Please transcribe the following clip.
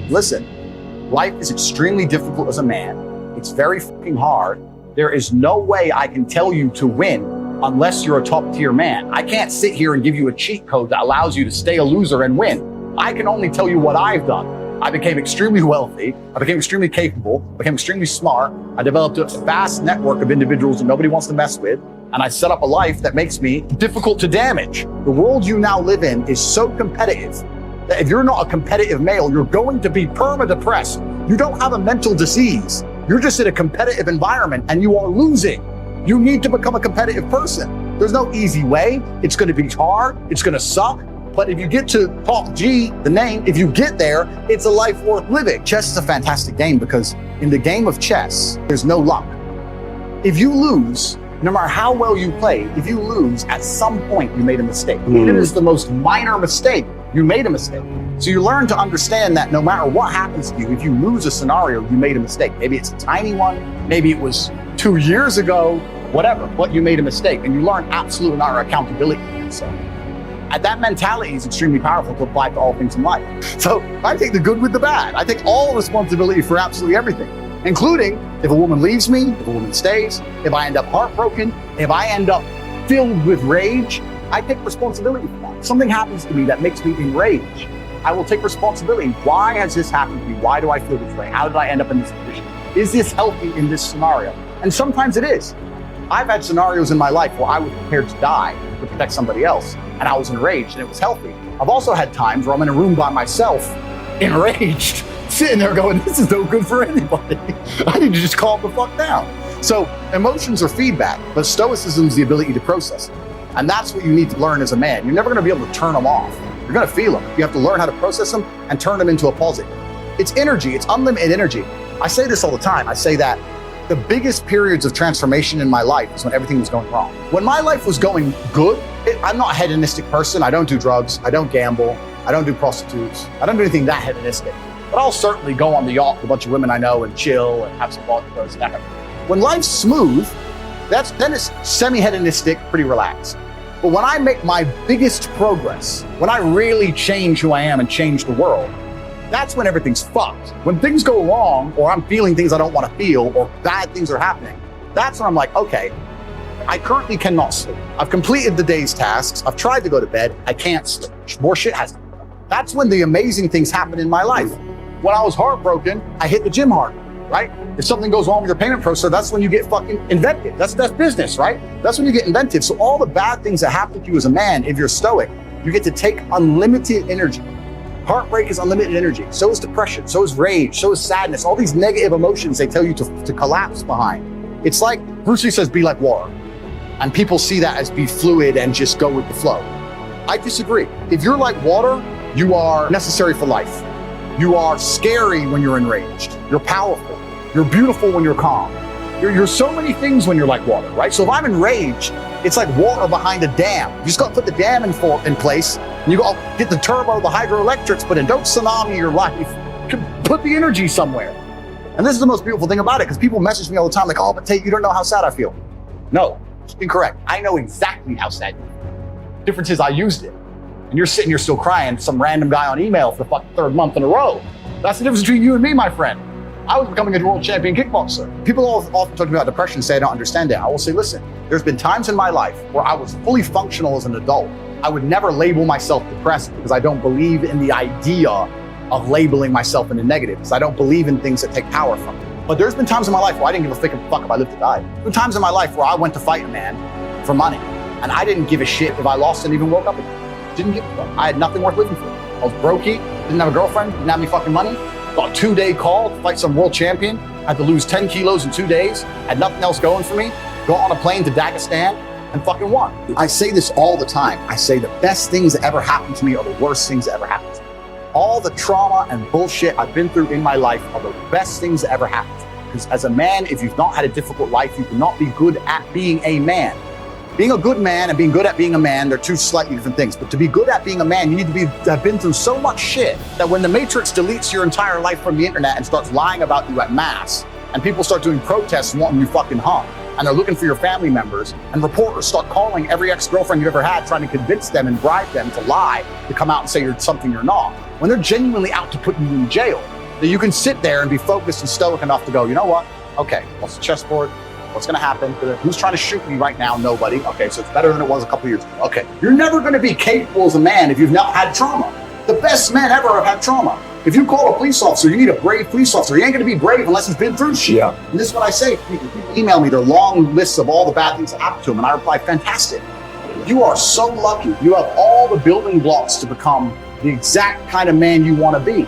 listen, life is extremely difficult as a man. It's very fucking hard. There is no way I can tell you to win unless you're a top tier man. I can't sit here and give you a cheat code that allows you to stay a loser and win. I can only tell you what I've done. I became extremely wealthy. I became extremely capable, became extremely smart. I developed a vast network of individuals that nobody wants to mess with. And I set up a life that makes me difficult to damage. The world you now live in is so competitive that if you're not a competitive male, you're going to be perma-depressed. You don't have a mental disease. You're just in a competitive environment and you are losing. You need to become a competitive person. There's no easy way. It's going to be hard. It's going to suck. But if you get to top G, the name, if you get there, it's a life worth living. Chess is a fantastic game because in the game of chess, there's no luck. If you lose, no matter how well you play, if you lose, at some point you made a mistake. Even if it's the most minor mistake, you made a mistake. So you learn to understand that no matter what happens to you, if you lose a scenario, you made a mistake. Maybe it's a tiny one, maybe it was 2 years ago, whatever, but you made a mistake. And you learn absolute and utter accountability for yourself. And that mentality is extremely powerful to apply to all things in life. So I take the good with the bad. I take all responsibility for absolutely everything, including if a woman leaves me, if a woman stays, if I end up heartbroken, if I end up filled with rage, I take responsibility for that. If something happens to me that makes me enraged, I will take responsibility. Why has this happened to me? Why do I feel this way? How did I end up in this position? Is this healthy in this scenario? And sometimes it is. I've had scenarios in my life where I was prepared to die to protect somebody else, and I was enraged and it was healthy. I've also had times where I'm in a room by myself, enraged, sitting there going, this is no good for anybody. I need to just calm the fuck down. So emotions are feedback, but stoicism is the ability to process it. And that's what you need to learn as a man. You're never gonna be able to turn them off. You're gonna feel them. You have to learn how to process them and turn them into a positive. It's energy, it's unlimited energy. I say this all the time. I say that the biggest periods of transformation in my life is when everything was going wrong. When my life was going good, I'm not a hedonistic person. I don't do drugs. I don't gamble. I don't do prostitutes. I don't do anything that hedonistic. But I'll certainly go on the yacht with a bunch of women I know and chill and have some vodka and that. When life's smooth, then it's semi-hedonistic, pretty relaxed. But when I make my biggest progress, when I really change who I am and change the world, that's when everything's fucked. When things go wrong, or I'm feeling things I don't want to feel, or bad things are happening, that's when I'm like, okay, I currently cannot sleep. I've completed the day's tasks. I've tried to go to bed. I can't sleep. More shit has to be done. That's when the amazing things happen in my life. When I was heartbroken, I hit the gym hard, right? If something goes wrong with your payment processor, that's when you get fucking inventive. That's business, right? That's when you get inventive. So all the bad things that happen to you as a man, if you're stoic, you get to take unlimited energy. Heartbreak is unlimited energy. So is depression. So is rage. So is sadness. All these negative emotions they tell you to collapse behind. It's like Bruce Lee says, be like water. And people see that as be fluid and just go with the flow. I disagree. If you're like water, you are necessary for life. You are scary when you're enraged. You're powerful. You're beautiful when you're calm. You're so many things when you're like water, right? So if I'm enraged, it's like water behind a dam. You just got to put the dam in place, and you go get the turbo, the hydroelectrics, but don't tsunami your life. Put the energy somewhere. And this is the most beautiful thing about it, because people message me all the time like, oh, but Tate, you don't know how sad I feel. No, it's incorrect. I know exactly how sad you feel. The difference is I used it. And you're sitting here still crying, some random guy on email for the fucking third month in a row. That's the difference between you and me, my friend. I was becoming a world champion kickboxer. People often talk about depression and say I don't understand it. I will say, listen, there's been times in my life where I was fully functional as an adult. I would never label myself depressed because I don't believe in the idea of labeling myself in the negative, because I don't believe in things that take power from me. But there's been times in my life where I didn't give a fuck if I lived or died. There's been times in my life where I went to fight a man for money, and I didn't give a shit if I lost and even woke up again. Didn't give a fuck. I had nothing worth living for. I was brokey, didn't have a girlfriend, didn't have any fucking money. Got a 2-day call to fight some world champion, had to lose 10 kilos in 2 days, had nothing else going for me, got on a plane to Dagestan and fucking won. I say this all the time. I say the best things that ever happened to me are the worst things that ever happened to me. All the trauma and bullshit I've been through in my life are the best things that ever happened to me. Because as a man, if you've not had a difficult life, you cannot be good at being a man. Being a good man and being good at being a man, they're two slightly different things. But to be good at being a man, you need to have been through so much shit that when the Matrix deletes your entire life from the internet and starts lying about you at mass, and people start doing protests wanting you fucking hung, and they're looking for your family members, and reporters start calling every ex-girlfriend you've ever had, trying to convince them and bribe them to lie, to come out and say you're something you're not, when they're genuinely out to put you in jail, that you can sit there and be focused and stoic enough to go, you know what? Okay, what's the chessboard? What's going to happen? Who's trying to shoot me right now? Nobody. Okay, so it's better than it was a couple years ago. Okay, you're never going to be capable as a man if you've not had trauma. The best men ever have had trauma. If you call a police officer, you need a brave police officer. He ain't going to be brave unless he's been through shit. Yeah. And this is what I say. People email me their long lists of all the bad things that happened to them, and I reply, fantastic. You are so lucky. You have all the building blocks to become the exact kind of man you want to be.